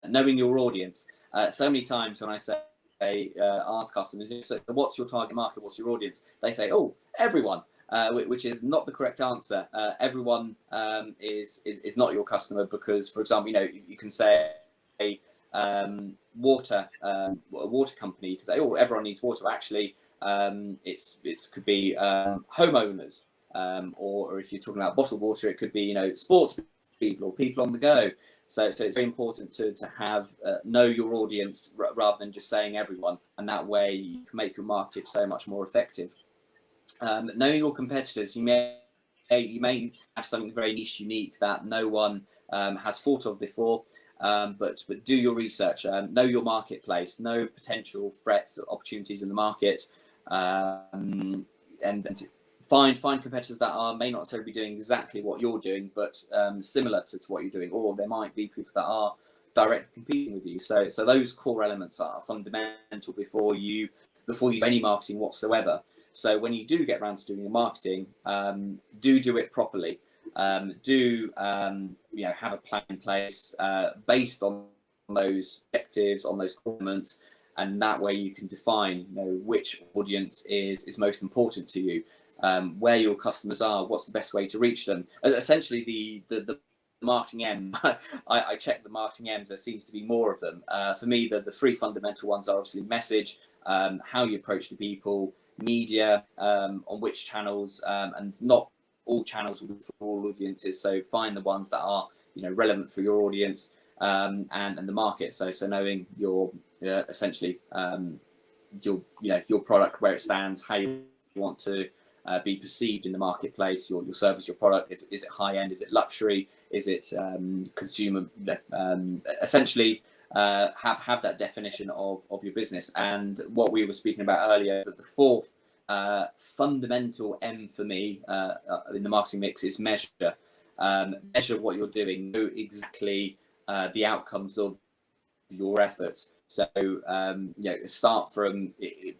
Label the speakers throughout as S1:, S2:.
S1: knowing your audience. So many times when I say ask customers, so what's your target market, what's your audience, they say, oh, everyone, which is not the correct answer. Everyone is not your customer, because, for example, you can say a water company, you can say, oh, everyone needs water. Actually, it could be homeowners, or if you're talking about bottled water, it could be sports people or people on the go. So it's very important to have know your audience rather than just saying everyone, and that way you can make your marketing so much more effective. Knowing your competitors, you may have something very niche, unique that no one has thought of before. But do your research, know your marketplace, know potential threats, opportunities in the market, and find competitors that may not necessarily be doing exactly what you're doing, but similar to what you're doing, or there might be people that are directly competing with you. So those core elements are fundamental before you do any marketing whatsoever. So when you do get around to doing your marketing, do it properly. Have a plan in place based on those objectives, on those elements, and that way you can define which audience is most important to you, where your customers are, what's the best way to reach them. Essentially, the marketing M, I check the marketing M's. There seems to be more of them. For me, the three fundamental ones are obviously message, how you approach the people, media, on which channels, and not all channels will be for all audiences. So find the ones that are relevant for your audience, and the market. So knowing your essentially your product, where it stands, how you want to be perceived in the marketplace, your service, your product. Is it high end? Is it luxury? Is it consumer? Essentially, have that definition of your business. And what we were speaking about earlier, that the fourth fundamental M for me in the marketing mix is measure. Measure what you're doing. Know exactly the outcomes of your efforts. So start from,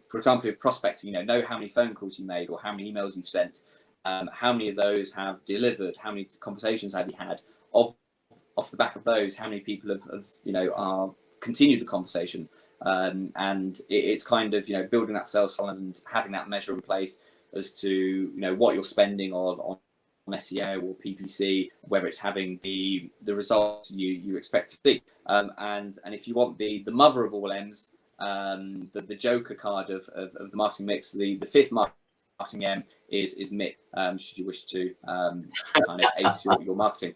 S1: for example, if prospecting, know how many phone calls you made or how many emails you've sent, how many of those have delivered, how many conversations have you had. Off the back of those, how many people have continued the conversation. And it's kind of building that sales funnel and having that measure in place as to what you're spending on SEO or PPC, whether it's having the results you expect to see. And if you want the mother of all M's, the joker card of the marketing mix, the fifth marketing M is MIP, should you wish to kind of ace your marketing.